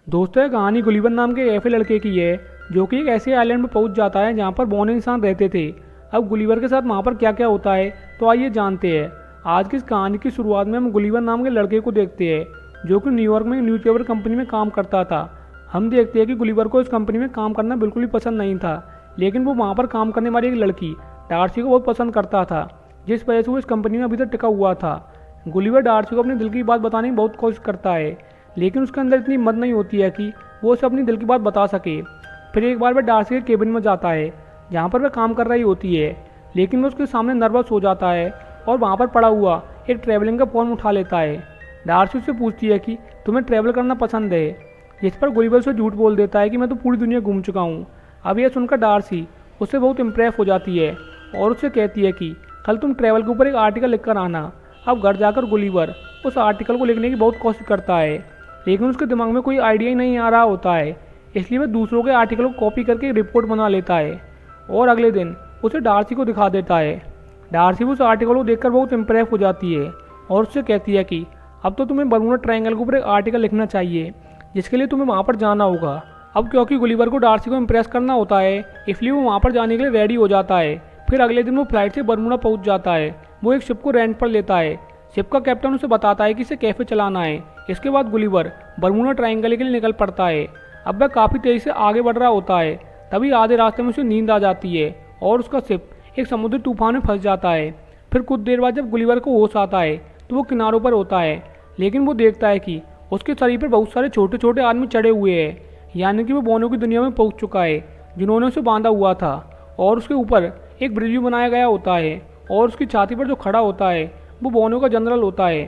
दोस्तों, यह कहानी गुलिवर नाम के ऐसे लड़के की है जो कि एक ऐसे आइलैंड में पहुंच जाता है जहां पर बौने इंसान रहते थे। अब गुलिवर के साथ वहां पर क्या क्या होता है तो आइए जानते हैं। आज की इस कहानी की शुरुआत में हम गुलिवर नाम के लड़के को देखते हैं जो कि न्यूयॉर्क में एक न्यूज़पेपर कंपनी में काम करता था। हम देखते हैं कि गुलिवर को इस कंपनी में काम करना बिल्कुल भी पसंद नहीं था, लेकिन वो वहाँ पर काम करने वाली एक लड़की डार्सी को बहुत पसंद करता था, जिस वजह से वो इस कंपनी में अभी तक टिका हुआ था। गुलिवर डार्सी को अपने दिल की बात बताने की बहुत कोशिश करता है, लेकिन उसके अंदर इतनी हिम्मत नहीं होती है कि वो उसे अपनी दिल की बात बता सके। फिर एक बार वह डार्सी के केबिन में जाता है जहाँ पर वह काम कर रही होती है, लेकिन वो उसके सामने नर्वस हो जाता है और वहाँ पर पड़ा हुआ एक ट्रैवलिंग का फ़ोन उठा लेता है। डार्सी उससे पूछती है कि तुम्हें ट्रैवल करना पसंद है, जिस पर गुलिवर उसे झूठ बोल देता है कि मैं तो पूरी दुनिया घूम चुका हूँ। अब यह सुनकर डार्सी उससे बहुत इम्प्रेस हो जाती है और उससे कहती है कि कल तुम ट्रैवल के ऊपर एक आर्टिकल लिख कर आना। अब घर जाकर गुलिवर उस आर्टिकल को लिखने की बहुत कोशिश करता है, लेकिन उसके दिमाग में कोई आइडिया ही नहीं आ रहा होता है, इसलिए वह दूसरों के आर्टिकल को कॉपी करके एक रिपोर्ट बना लेता है और अगले दिन उसे डार्सी को दिखा देता है। डार्सी उस आर्टिकल को देखकर बहुत इम्प्रेस हो जाती है और उससे कहती है कि अब तो तुम्हें बर्मुडा ट्रायंगल के ऊपर एक आर्टिकल लिखना चाहिए, जिसके लिए तुम्हें वहाँ पर जाना होगा। अब क्योंकि गुलिवर को डार्सी को इम्प्रेस करना होता है, इसलिए वो वहाँ पर जाने के लिए रेडी हो जाता है। फिर अगले दिन वो फ्लाइट से बर्मुडा पहुँच जाता है। वो एक शिप को रेंट पर लेता है। शिप का कैप्टन उसे बताता है कि इसे कैफे चलाना है। इसके बाद गुलिवर बर्मुडा ट्रायंगल के लिए निकल पड़ता है। अब वह काफ़ी तेज़ी से आगे बढ़ रहा होता है, तभी आधे रास्ते में उसे नींद आ जाती है और उसका शिप एक समुद्री तूफान में फंस जाता है। फिर कुछ देर बाद जब गुलिवर को होश आता है तो वो किनारों पर होता है, लेकिन वो देखता है कि उसके शरीर पर बहुत सारे छोटे छोटे आदमी चढ़े हुए हैं, यानी कि वो बौनों की दुनिया में पहुंच चुका है जिन्होंने उसे बांधा हुआ था। और उसके ऊपर एक ब्रिज भी बनाया गया होता है और उसकी छाती पर जो खड़ा होता है वो बौनों का जनरल होता है।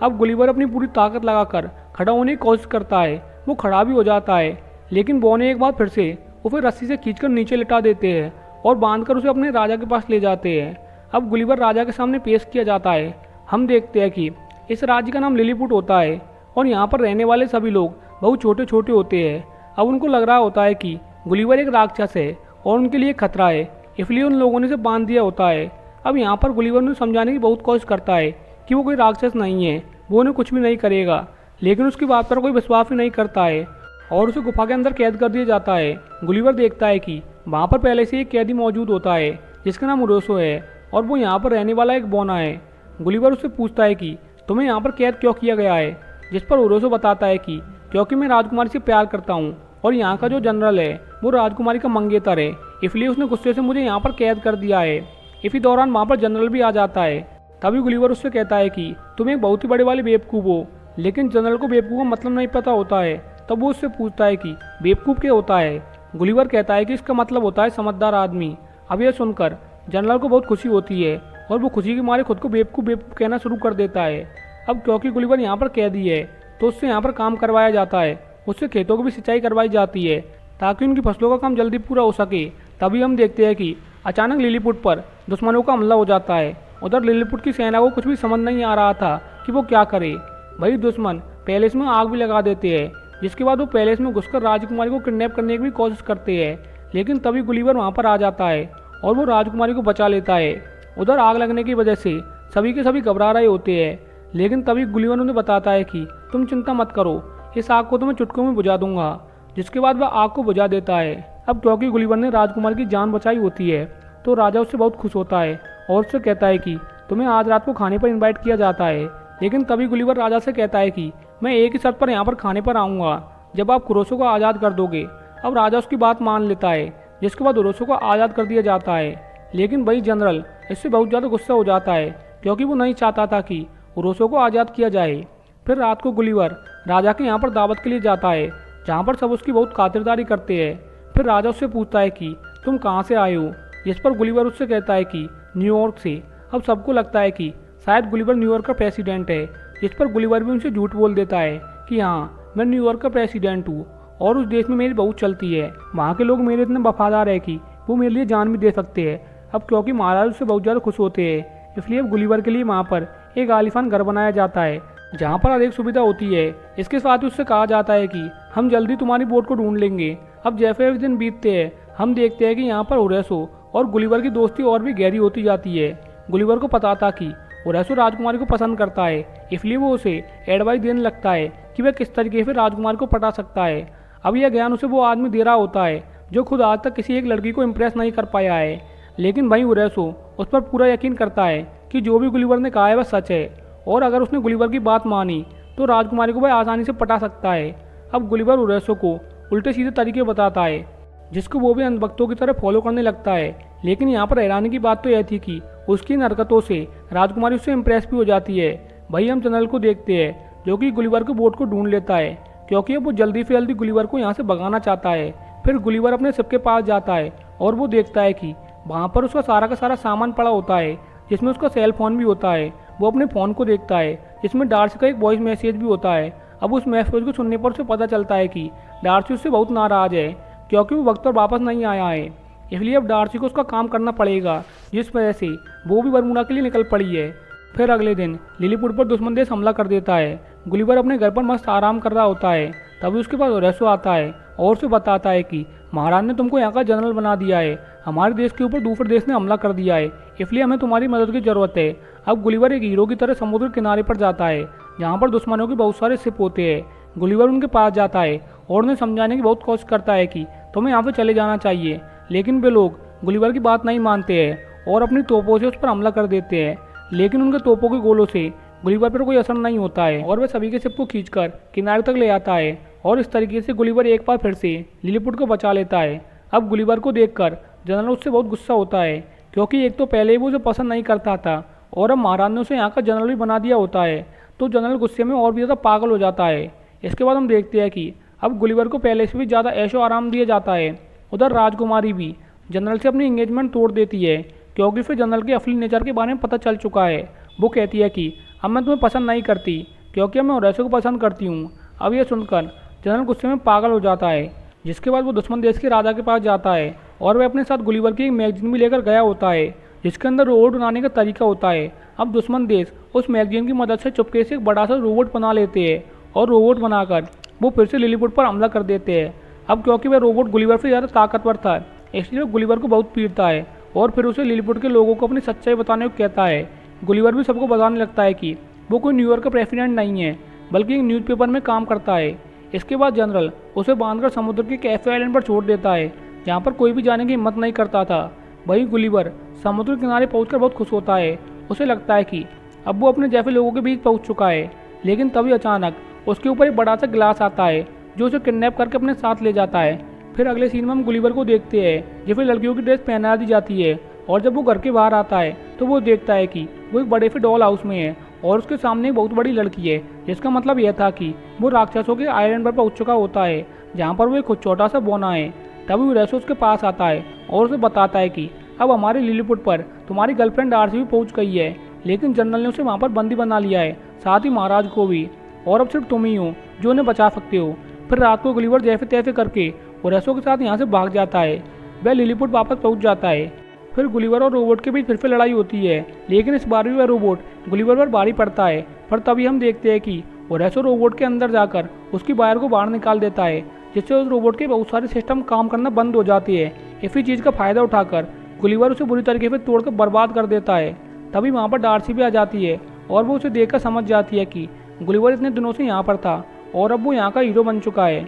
अब गुलिवर अपनी पूरी ताकत लगाकर खड़ा होने की कोशिश करता है। वो खड़ा भी हो जाता है, लेकिन बौने एक बार फिर से उसे रस्सी से खींचकर नीचे लिटा देते हैं और बांधकर उसे अपने राजा के पास ले जाते हैं। अब गुलिवर राजा के सामने पेश किया जाता है। हम देखते हैं कि इस राज्य का नाम लिलीपुट होता है और यहाँ पर रहने वाले सभी लोग बहुत छोटे छोटे होते हैं। अब उनको लग रहा होता है कि गुलिवर एक राक्षस है और उनके लिए खतरा है, इसलिए उन लोगों ने इसे बांध दिया होता है। अब यहाँ पर गुलिवर ने समझाने की बहुत कोशिश करता है कि वो कोई राक्षस नहीं है, वो उन्हें कुछ भी नहीं करेगा, लेकिन उसकी बात पर कोई विश्वास ही नहीं करता है और उसे गुफा के अंदर कैद कर दिया जाता है। गुलिवर देखता है कि वहाँ पर पहले से एक कैदी मौजूद होता है जिसका नाम उरोसो है और वो यहाँ पर रहने वाला एक बौना है। गुलिवर उससे पूछता है कि तुम्हें यहाँ पर कैद क्यों किया गया है, जिस पर उरोसो बताता है कि क्योंकि मैं राजकुमारी से प्यार करता हूँ और यहाँ का जो जनरल है वो राजकुमारी का मंगेतर है, इसलिए उसने गुस्से से मुझे यहाँ पर कैद कर दिया है। इसी दौरान वहाँ पर जनरल भी आ जाता है। तभी गुलिवर उससे कहता है कि तुम एक बहुत ही बड़े वाले बेवकूफ़ हो, लेकिन जनरल को बेवकूफ़ का मतलब नहीं पता होता है। तब वो उससे पूछता है कि बेवकूफ़ क्या होता है। गुलिवर कहता है कि इसका मतलब होता है समझदार आदमी। अब यह सुनकर जनरल को बहुत खुशी होती है और वो खुशी के मारे खुद को बेवकूफ़ बेवकूफ़ कहना शुरू कर देता है। अब क्योंकि गुलिवर यहाँ पर कैदी है तो उससे यहाँ पर काम करवाया जाता है। उससे खेतों की भी सिंचाई करवाई जाती है ताकि उनकी फसलों का काम जल्दी पूरा हो सके। तभी हम देखते हैं कि अचानक लिलीपुट पर दुश्मनों का हमला हो जाता है। उधर लिलीपुट की सेना को कुछ भी समझ नहीं आ रहा था कि वो क्या करे। वही दुश्मन पैलेस में आग भी लगा देते हैं, जिसके बाद वो पैलेस में घुसकर राजकुमारी को किडनैप करने की भी कोशिश करते हैं, लेकिन तभी गुलिवर वहाँ पर आ जाता है और वो राजकुमारी को बचा लेता है। उधर आग लगने की वजह से सभी के सभी घबरा रहे होते हैं, लेकिन तभी गुलिवर उन्हें बताता है कि तुम चिंता मत करो, इस आग को तो मैं चुटकियों में बुझा दूंगा। जिसके बाद वह आग को बुझा देता है। अब क्योंकि गुलिवर ने राजकुमारी की जान बचाई होती है तो राजा उससे बहुत खुश होता है और उससे कहता है कि तुम्हें आज रात को खाने पर इनवाइट किया जाता है। लेकिन तभी गुलिवर राजा से कहता है कि मैं एक ही शर्त पर यहाँ पर खाने पर आऊँगा, जब आप उरोसो को आज़ाद कर दोगे। अब राजा उसकी बात मान लेता है, जिसके बाद उरोसो को आज़ाद कर दिया जाता है। लेकिन वही जनरल इससे बहुत ज़्यादा गुस्सा हो जाता है क्योंकि वो नहीं चाहता था कि उरोसो को आज़ाद किया जाए। फिर रात को गुलिवर राजा के यहाँ पर दावत के लिए जाता है, जहाँ पर सब उसकी बहुत खातिरदारी करते हैं। फिर राजा उससे पूछता है कि तुम कहाँ से आए हो, जिस पर गुलिवर उससे कहता है कि न्यूयॉर्क से। अब सबको लगता है कि शायद गुलिवर न्यूयॉर्क का प्रेसिडेंट है, जिस पर गुलिवर भी उनसे झूठ बोल देता है कि हाँ, मैं न्यूयॉर्क का प्रेसिडेंट हूँ और उस देश में मेरी बहुत चलती है। वहाँ के लोग मेरे इतने वफादार है कि वो मेरे लिए जान भी दे सकते हैं। अब क्योंकि महाराज उससे बहुत ज़्यादा खुश होते हैं, इसलिए अब गुलिवर के लिए वहाँ पर एक आलीशान घर बनाया जाता है जहाँ पर हर एक सुविधा होती है। इसके साथ ही उससे कहा जाता है कि हम जल्दी तुम्हारी बोट को ढूंढ लेंगे। अब जैसे दिन बीतते हैं हम देखते हैं कि यहाँ पर उरेसो और गुलिवर की दोस्ती और भी गहरी होती जाती है। गुलिवर को पता था कि उरेसो राजकुमारी को पसंद करता है, इसलिए वो उसे एडवाइस देने लगता है कि वह किस तरीके से राजकुमारी को पटा सकता है। अब यह ज्ञान उसे वो आदमी दे रहा होता है जो खुद आज तक किसी एक लड़की को इम्प्रेस नहीं कर पाया है। लेकिन वहीं उरेसो उस पर पूरा यकीन करता है कि जो भी गुलिवर ने कहा है वह सच है, और अगर उसने गुलिवर की बात मानी तो राजकुमारी को वह आसानी से पटा सकता है। अब गुलिवर उरेसो को उल्टे सीधे तरीके बताता है जिसको वो भी अंधभक्तों की तरह फॉलो करने लगता है। लेकिन यहाँ पर हैरानी की बात तो यह थी कि उसकी इन हरकतों से राजकुमारी उससे इम्प्रेस भी हो जाती है। वही हम जनरल को देखते हैं जो कि गुलिवर के बोट को ढूंढ लेता है क्योंकि अब वो जल्दी से जल्दी गुलिवर को यहाँ से भगाना चाहता है। फिर गुलिवर अपने शिप के पास जाता है और वो देखता है कि वहाँ पर उसका सारा का सारा सामान पड़ा होता है जिसमें उसका सेल फोन भी होता है। वो अपने फ़ोन को देखता है जिसमें डार्सी का एक वॉइस मैसेज भी होता है। अब उस मैसेज को सुनने पर उसे पता चलता है कि डार्सी उससे बहुत नाराज़ है क्योंकि वो वक्त पर वापस नहीं आया है, इसलिए अब डार्सी को उसका काम करना पड़ेगा, जिस वजह से वो भी बरमूडा के लिए निकल पड़ी है। फिर अगले दिन लिलीपुट पर दुश्मन देश हमला कर देता है। गुलिवर अपने घर पर मस्त आराम कर रहा होता है, तभी उसके पास ओरेसो आता है और उसे बताता है कि महाराज ने तुमको यहाँ का जनरल बना दिया है, हमारे देश के ऊपर दूसरे देश ने हमला कर दिया है, इसलिए हमें तुम्हारी मदद की ज़रूरत है। अब गुलिवर एक हीरो की तरह समुद्र किनारे पर जाता है जहाँ पर दुश्मनों के बहुत सारे शिप होते हैं। गुलिवर उनके पास जाता है और उन्हें समझाने की बहुत कोशिश करता है कि तुम्हें यहाँ से चले जाना चाहिए, लेकिन वे लोग गुलिवर की बात नहीं मानते हैं और अपनी तोपों से उस पर हमला कर देते हैं। लेकिन उनके तोपों के गोलों से गुलिवर पर कोई असर नहीं होता है और वह सभी के शिप को खींचकर किनारे तक ले आता है और इस तरीके से गुलिवर एक बार फिर से लिलीपुट को बचा लेता है। अब गुलिवर को देखकर जनरल उससे बहुत गुस्सा होता है क्योंकि एक तो पहले ही वो उसे पसंद नहीं करता था और अब महाराज ने उसे यहाँ का जनरल भी बना दिया होता है, तो जनरल गुस्से में और भी ज़्यादा पागल हो जाता है। इसके बाद हम देखते हैं कि अब गुलिवर को पहले से भी ज़्यादा ऐशो आराम दिया जाता है। उधर राजकुमारी भी जनरल से अपनी एंगेजमेंट तोड़ देती है क्योंकि फिर जनरल के असली नेचर के बारे में पता चल चुका है। वो कहती है कि अब मैं तुम्हें पसंद नहीं करती क्योंकि अब मैं ओरेसो को पसंद करती हूँ। अब यह सुनकर जनरल गुस्से में पागल हो जाता है, जिसके बाद वो दुश्मन देश के राजा के पास जाता है और वह अपने साथ गुलिवर की एक मैगजीन भी लेकर गया होता है जिसके अंदर रोबोट बनाने का तरीका होता है। अब दुश्मन देश उस मैगजीन की मदद से चुपके से एक बड़ा सा रोबोट बना लेते हैं और रोबोट बनाकर वो फिर से लिलीपुट पर हमला कर देते हैं। अब क्योंकि वह रोबोट गुलिवर से ज़्यादा ताकतवर था, इसलिए वो गुलिवर को बहुत पीटता है और फिर उसे लिलीपुट के लोगों को अपनी सच्चाई बताने को कहता है। गुलिवर भी सबको बताने लगता है कि वो कोई न्यूयॉर्क का प्रेसिडेंट नहीं है बल्कि एक न्यूज़पेपर में काम करता है। इसके बाद जनरल उसे बांधकर समुद्र के कैफे आइलैंड पर छोड़ देता है जहाँ पर कोई भी जाने की हिम्मत नहीं करता था। वही गुलिवर समुद्र किनारे पहुंचकर बहुत खुश होता है। उसे लगता है कि अब वो अपने जैसे लोगों के बीच पहुंच चुका है। लेकिन तभी अचानक उसके ऊपर एक बड़ा सा गिलास आता है जो उसे किडनैप करके अपने साथ ले जाता है। फिर अगले सीन में हम गुलिवर को देखते हैं जिसे लड़कियों की ड्रेस पहना दी जाती है और जब वो घर के बाहर आता है तो वो देखता है कि वो एक बड़े से डॉल हाउस में है और उसके सामने एक बहुत बड़ी लड़की है, जिसका मतलब यह था कि वो राक्षसों के आइलैंड पर पहुंच चुका होता है जहाँ पर वो एक छोटा सा बौना है। तभी ओरेसो उसके पास आता है और उसे बताता है कि अब हमारे लिलीपुट पर तुम्हारी गर्लफ्रेंड डार्सी भी पहुंच गई है, लेकिन जनरल ने उसे वहाँ पर बंदी बना लिया है, साथ ही महाराज को भी, और अब सिर्फ तुम ही हो जो उन्हें बचा सकते हो। फिर रात को गुलिवर जैसे तैसे करके ओरेसो के साथ यहाँ से भाग जाता है। वह लिलीपुट वापस पहुँच जाता है। फिर गुलिवर और रोबोट के बीच फिर से लड़ाई होती है, लेकिन इस बार भी वह रोबोट गुलिवर पर भारी पड़ता है। पर तभी हम देखते हैं कि ओरेसो रोबोट के अंदर जाकर उसकी वायर को बाहर निकाल देता है, जिससे उस रोबोट के बहुत सारे सिस्टम काम करना बंद हो जाती है। इसी चीज़ का फायदा उठाकर गुलिवर उसे बुरी तरीके से तोड़कर बर्बाद कर देता है। तभी वहाँ पर डार्सी भी आ जाती है और वो उसे देखकर समझ जाती है कि गुलिवर इतने दिनों से यहाँ पर था और अब वो यहाँ का हीरो बन चुका है।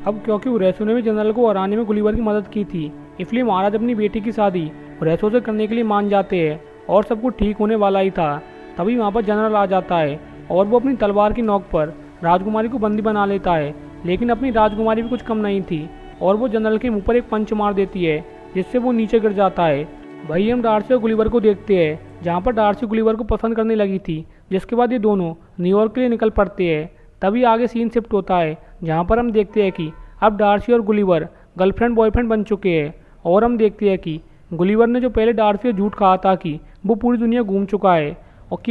अब क्योंकि ओरेसो ने भी जनरल को हराने में गुलिवर की मदद की थी, इसलिए महाराज अपनी बेटी की शादी ओरेसो से करने के लिए मान जाते हैं और सब कुछ ठीक होने वाला ही था। तभी वहाँ पर जनरल आ जाता है और वो अपनी तलवार की नोक पर राजकुमारी को बंदी बना लेता है, लेकिन अपनी राजकुमारी भी कुछ कम नहीं थी और वो जनरल के मुंह पर एक पंच मार देती है, जिससे वो नीचे गिर जाता है। वही हम डार्सी और गुलिवर को देखते हैं जहाँ पर डार्सी गुलिवर को पसंद करने लगी थी, जिसके बाद ये दोनों न्यूयॉर्क के लिए निकल पड़ते हैं। तभी आगे सीन शिफ्ट होता है जहाँ पर हम देखते हैं कि अब डार्सी और गुलिवर गर्लफ्रेंड बॉयफ्रेंड बन चुके हैं और हम देखते हैं कि गुलिवर ने जो पहले डार्सी से झूठ कहा था कि वो पूरी दुनिया घूम चुका है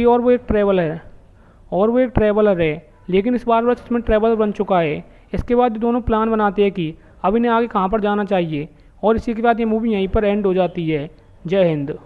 और वो एक ट्रैवलर है, लेकिन इस बार वह सच में ट्रैवलर बन चुका है। इसके बाद ये दोनों प्लान बनाते हैं कि अब इन्हें आगे कहाँ पर जाना चाहिए और इसी के बाद ये मूवी यहीं पर एंड हो जाती है। जय हिंद।